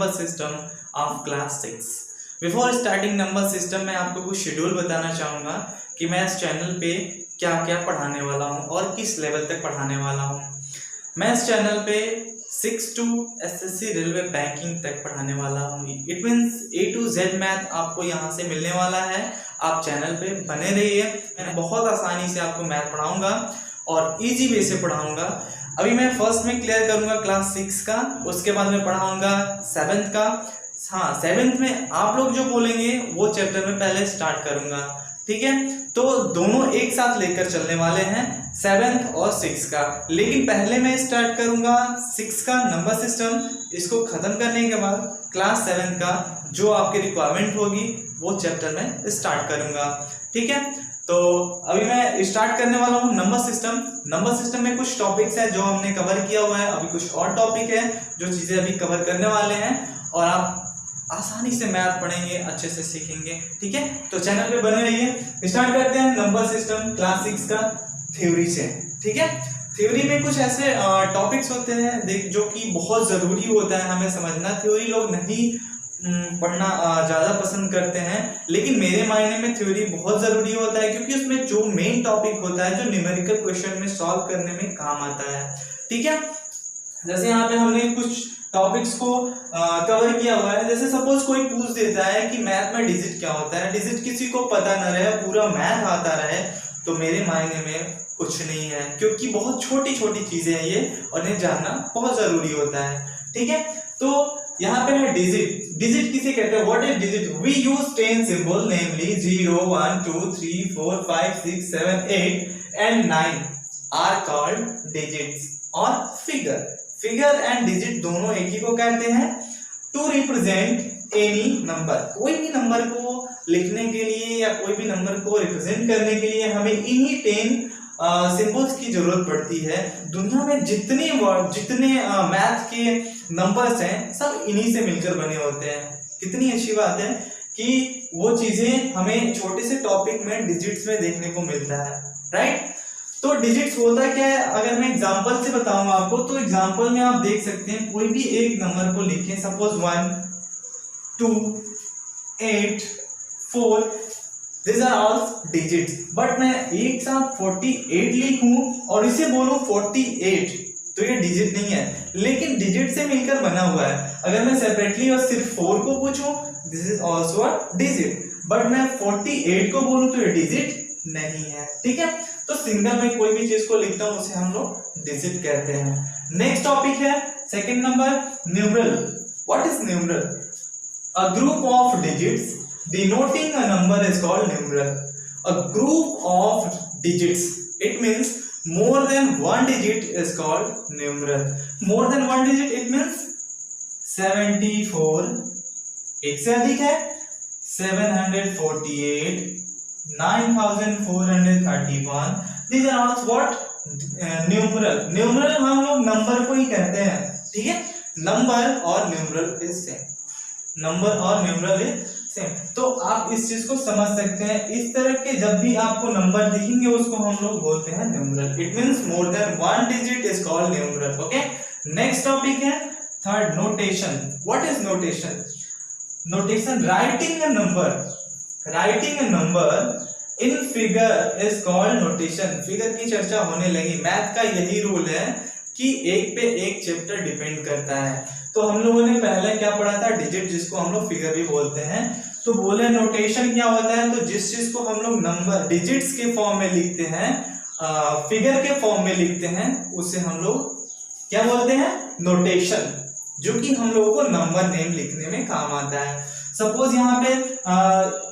number system of class 6. Before starting number system मैं आपको कुछ शेड्यूल बताना चाहूँगा कि मैं इस चैनल पे क्या क्या पढ़ाने वाला हूँ और किस लेवल तक पढ़ाने वाला हूँ। मैं इस चैनल पे 6 to SSC रेलवे बैंकिंग तक पढ़ाने वाला हूँ। It means A to Z math आपको यहाँ से मिलने वाला है। आप चैनल पे बने रहिए, मैं बहुत आसानी से आपको मैथ पढ़ाऊँगा और इजी वे से पढ़ाऊँगा। अभी मैं फर्स्ट में क्लियर करूँगा क्लास 6 का, उसके बाद में पढ़ाऊँगा 7th का। हाँ, 7th में आप लोग जो बोलेंगे वो चैप्टर में पहले स्टार्ट करूँगा, ठीक है। तो दोनों एक साथ लेकर चलने वाले हैं 7th और 6 का, लेकिन पहले मैं स्टार्ट करूँगा 6 का नंबर सिस्टम। इसको ख़त्म करने के बाद क्लास 7 का जो आपकी रिक्वायरमेंट होगी वो चैप्टर में स्टार्ट करूँगा, ठीक है। तो अभी मैं स्टार्ट करने वाला हूँ नंबर सिस्टम। नंबर सिस्टम में कुछ टॉपिक्स है जो हमने कवर किया हुआ है, अभी कुछ और टॉपिक है जो चीज़ें अभी कवर करने वाले हैं और आप आसानी से मैथ पढ़ेंगे, अच्छे से सीखेंगे, ठीक है। तो चैनल पे बने रहिए। स्टार्ट करते हैं नंबर सिस्टम क्लास 6 का थ्योरी से, ठीक है। थ्योरी में कुछ ऐसे टॉपिक्स होते हैं जो कि बहुत ज़रूरी होता है हमें समझना। थ्योरी लोग नहीं पढ़ना ज़्यादा पसंद करते हैं, लेकिन मेरे मायने में थ्योरी बहुत ज़रूरी होता है क्योंकि उसमें जो मेन टॉपिक होता है जो न्यूमेरिकल क्वेश्चन में सॉल्व करने में काम आता है, ठीक है। जैसे यहाँ पे हमने कुछ टॉपिक्स को कवर किया हुआ है। जैसे सपोज कोई पूछ देता है कि मैथ में डिजिट क्या होता है, डिजिट किसी को पता न रहे, पूरा मैथ आता रहे, तो मेरे मायने में कुछ नहीं है क्योंकि बहुत छोटी छोटी चीज़ें हैं ये और इन्हें जानना बहुत ज़रूरी होता है, ठीक है। तो यहाँ पे है डिजिट। डिजिट किसे कहते हैं? What is digit? We use 10 symbol namely 0 1 2 3 4 5 6 7 8 and 9 are called digits और फिगर। फिगर एंड डिजिट दोनों एक ही को कहते हैं। टू रिप्रेजेंट एनी नंबर, कोई भी नंबर को लिखने के लिए या कोई भी नंबर को रिप्रेजेंट करने के लिए हमें इन्हीं 10 सिंबल्स की जरूरत पड़ती है। दुनिया में जितने मैथ के नंबर्स हैं सब इन्हीं से मिलकर बने होते हैं। कितनी अच्छी बात है कि वो चीजें हमें छोटे से टॉपिक में डिजिट्स में देखने को मिलता है, राइट। तो डिजिट्स होता क्या है, अगर मैं एग्जांपल से बताऊंगा आपको, तो एग्जांपल में आप देख सकते हैं कोई भी एक नंबर को लिखें, suppose 1 2 8 4, These are all digits, but मैं एक साथ 48 लिखूं और इसे बोलूं 48, तो ये डिजिट नहीं है, लेकिन डिजिट से मिलकर बना हुआ है। अगर मैं सेपरेटली और सिर्फ 4 को पूछूं, this is also a digit, but मैं 48 को बोलूं तो ये डिजिट नहीं है, ठीक है। तो सिंगल में कोई भी चीज को लिखता हूं उसे हम लोग डिजिट कहते हैं। नेक्स्ट टॉपिक है second number, numeral. What is numeral? A group of digits denoting a number is called numeral. A group of digits, it means more than one digit is called numeral. More than one digit it means 74, एक से अधिक है 748, 9431. These are all what? Numeral. Numeral हम लोग number को ही कहते हैं, ठीक है। नंबर और न्यूमरल इज सेम, नंबर और न्यूमरल इज सेम। तो आप इस चीज को समझ सकते हैं। इस तरह के जब भी आपको नंबर दिखेंगे उसको हम लोग बोलते हैं numeral. It means more than one digit is called numeral, okay. Next topic है third, notation. What is notation? Notation, writing a number, writing a number in figure is called notation. Figure की चर्चा होने लगी। Math का यही rule है कि एक पे एक चैप्टर डिपेंड करता है। तो हम लोगों ने पहले क्या पढ़ा था? डिजिट, जिसको हम लोग फिगर भी बोलते हैं। तो बोले नोटेशन क्या होता है? तो जिस चीज को हम लोग नंबर डिजिट्स के फॉर्म में लिखते हैं, फिगर के फॉर्म में लिखते हैं, उसे हम लोग क्या बोलते हैं? नोटेशन, जो कि हम लोगों को नंबर नेम लिखने में काम आता है। सपोज यहाँ पे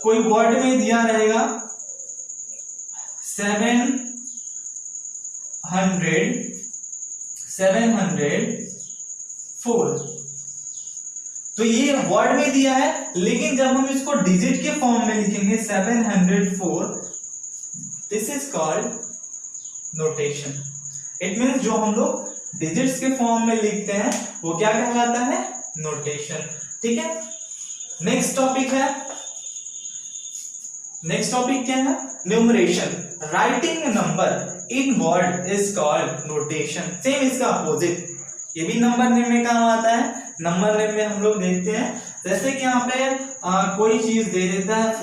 कोई वर्ड में दिया रहेगा 704, तो ये वर्ड में दिया है, लेकिन जब हम इसको डिजिट के फॉर्म में लिखेंगे 704, this is called notation. It means जो हम लोग डिजिट्स के फॉर्म में लिखते हैं वो क्या कहलाता है? नोटेशन, ठीक है। नेक्स्ट टॉपिक क्या है? Numeration. Writing number in word is called notation. Same इसका अपोजिट, ये भी नंबर नेम में काम आता है, नंबर नेम में हम लोग देखते हैं, जैसे कि यहाँ पे कोई चीज दे देता है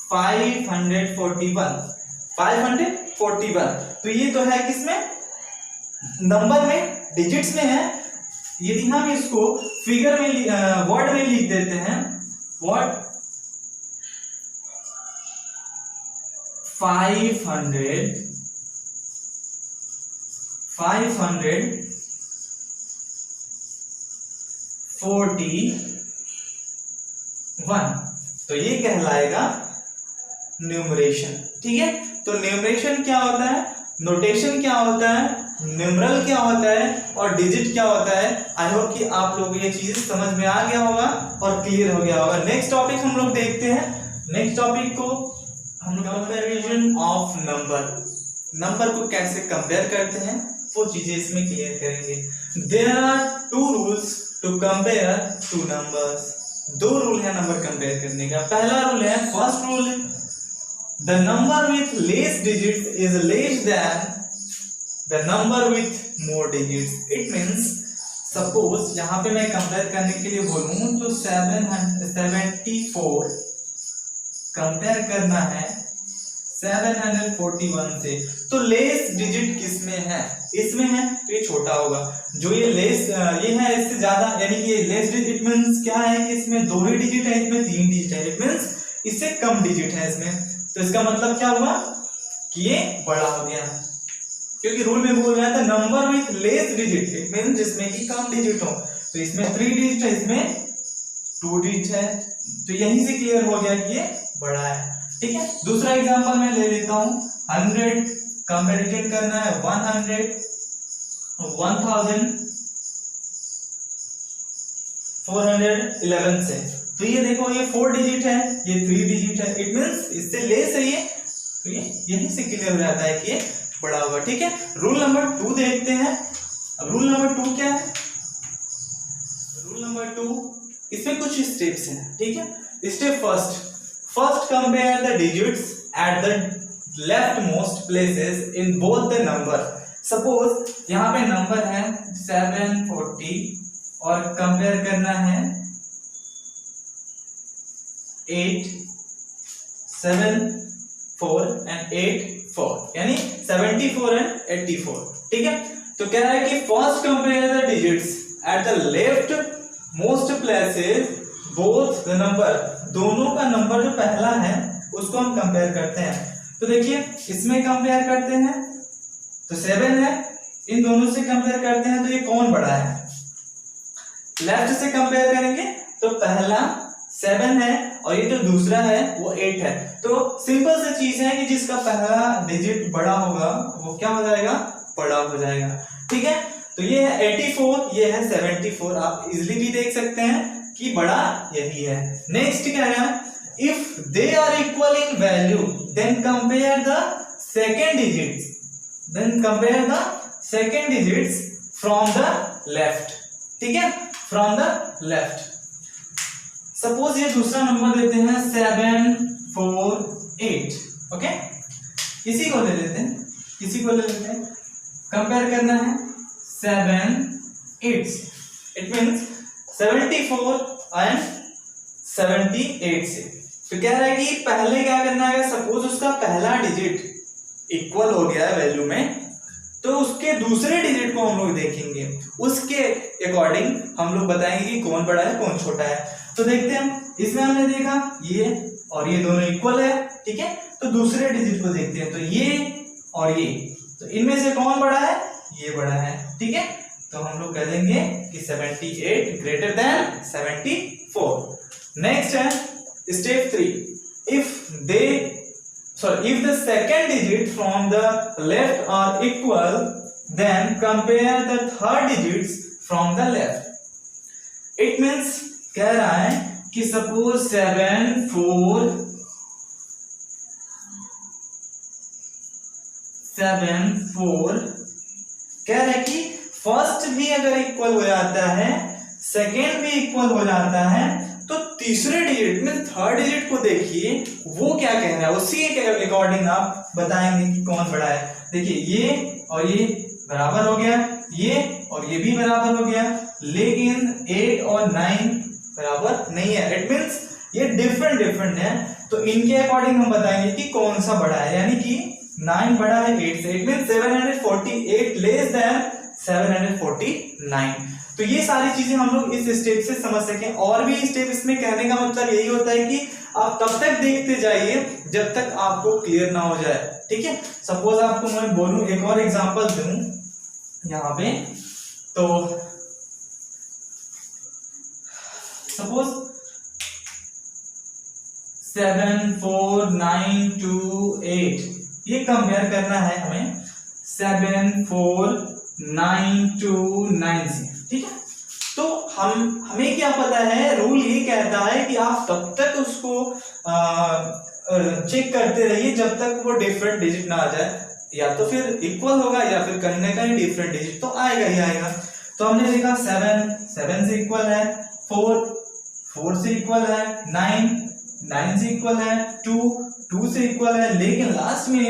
541, तो ये तो है किसमें, नंबर में, डिजिट्स में है। यदि हम इसको फिगर में वर्ड में लिख देते हैं, वर्ड 541, तो ये कहलाएगा न्यूमरेशन। ठीक है, तो न्यूमरेशन क्या होता है, नोटेशन क्या होता है, न्यूमरल क्या होता है और डिजिट क्या होता है। आई होप कि आप लोग ये चीज समझ में आ गया होगा और क्लियर हो गया होगा। नेक्स्ट टॉपिक हम लोग देखते हैं। नेक्स्ट टॉपिक को हम लोग कंपैरिजन ऑफ नंबर को कैसे कंपेयर करते हैं वो चीजें इसमें क्लियर करेंगे। There are 2 rules to compare 2 numbers. 2 rule है नंबर कंपेयर करने का। पहला रूल है, first rule, the number with less digits is less than the number with more digits. It means suppose यहाँ पे मैं कंपेयर करने के लिए बोलूं तो 774 कंपेयर करना है 741 से, तो लेस डिजिट किसमें है, इसमें है, तो ये छोटा होगा। जो ये लेस ये है इससे ज्यादा, यानी कि लेस डिजिट मींस क्या है कि इसमें 2 ही डिजिट है, इसमें 3 डिजिट है, इट मींस इससे कम डिजिट है इसमें। तो इसका मतलब क्या हुआ कि ये बड़ा हो गया, क्योंकि रूल में बोल रहा था number with less digit, it means जिसमें कि कम डिजिट हो। तो इसमें 3 डिजिट है, इसमें 2 डिजिट है, तो यहीं से क्लियर हो गया कि ये बड़ा है। ठीक है, दूसरा एग्जांपल मैं ले लेता हूं। 100 कंपैरिजन करना है 1411 से, तो ये देखो ये 4 डिजिट है, ये 3 डिजिट है, इट मींस इससे लेस है ये, तो ये यहीं से क्लियर हो जाता है कि ये बड़ा होगा। ठीक है, रूल नंबर 2 देखते हैं। अब रूल नंबर 2 क्या है, रूल नंबर 2 इसमें कुछ स्टेप्स हैं। ठीक है, step first compare the digits at the left most places in both the number. Suppose यहाँ पे नंबर है 740 और कंपेयर करना है 8 7 4 and 8 4, यानी 74 and 84। ठीक है, तो कह रहा है कि first compare the digits at the left most places both the number, दोनों का नंबर जो पहला है उसको हम कंपेयर करते हैं। तो देखिए इसमें कंपेयर करते हैं तो 7 है, इन दोनों से कंपेयर करते हैं तो ये कौन बड़ा है, लेफ्ट से कंपेयर करेंगे तो पहला 7 है और ये जो दूसरा है वो 8 है। तो सिंपल सी चीज है कि जिसका पहला डिजिट बड़ा होगा वो क्या हो जाएगा, बड़ा हो जाएगा। ठीक है, तो ये है 84, ये है 74, आप इजिली भी देख सकते हैं कि बड़ा यही है। नेक्स्ट क्या है, if they are equal in value then compare the second digits, from the left. ठीक है, फ्रॉम द लेफ्ट। सपोज ये दूसरा नंबर देते हैं 748, ओके, इसी को ले लेते हैं, कंपेयर करना है 7 8, इट मींस 74 एंड 78 से। तो कह रहा है कि पहले क्या करना है, सपोज उसका पहला डिजिट इक्वल हो गया है वैल्यू में, तो उसके दूसरे डिजिट को हम लोग देखेंगे, उसके अकॉर्डिंग हम लोग बताएंगे कि कौन बड़ा है कौन छोटा है। तो देखते हैं, इसमें हमने देखा ये और ये दोनों इक्वल है। ठीक है, तो दूसरे डिजिट को देखते हैं, तो ये और ये, तो इनमें से कौन बड़ा है, ये बड़ा है। ठीक है, तो हम लोग कह देंगे कि 78 ग्रेटर देन 74। नेक्स्ट है step 3, if the second digit from the left are equal then compare the third digits from the left। it means कह रहा है कि सपोज 7 4 कह रहा है कि फर्स्ट भी अगर इक्वल हो जाता है, सेकेंड भी इक्वल हो जाता है, तो तीसरे डिजिट में थर्ड डिजिट को देखिए वो क्या कह रहा है, उसी के अकॉर्डिंग आप बताएंगे कि कौन बड़ा है। देखिए ये और ये बराबर हो गया, ये और ये भी बराबर हो गया, लेकिन 8 और 9 बराबर नहीं है। इट मींस ये डिफरेंट है। तो इनके अकॉर्डिंग हम बताएंगे कि कौन सा बड़ा है, यानी कि 9 बड़ा है 8 से। It means 748 less than 749। तो ये सारी चीजें हम लोग इस स्टेप से समझ सकें। और भी स्टेप इसमें कहने का मतलब यही होता है कि आप तब तक देखते जाइए जब तक आपको क्लियर ना हो जाए, ठीक है। सपोज आपको मैं बोलूं, एक और एग्जांपल दूं यहाँ पे, तो सपोज 7 4 9 2 8 ये कंपेयर करना है हमें 7 4 9 2 9 से, ठीक है। तो हमें क्या पता है, रूल ये कहता है कि आप तब तक उसको चेक करते रहिए जब तक वो डिफरेंट डिजिट ना आ जाए। या तो फिर इक्वल होगा या फिर कहीं ना कहीं डिफरेंट डिजिट तो आएगा ही आएगा। तो हमने देखा 7 से इक्वल है, 4 से इक्वल है, 9 से इक्वल है, 2 से इक्वल है, लेकिन लास्ट में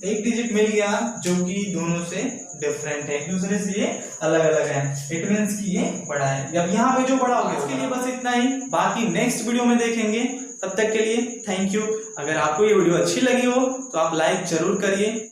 एक डिजिट मिल गया जो कि दोनों से डिफरेंट है, एक दूसरे से ये अलग अलग है। इट मींस कि ये बड़ा है। अब यहाँ पे जो बड़ा होगा, इसके लिए बस इतना ही, बाकी नेक्स्ट वीडियो में देखेंगे। तब तक के लिए थैंक यू। अगर आपको ये वीडियो अच्छी लगी हो तो आप लाइक जरूर करिए।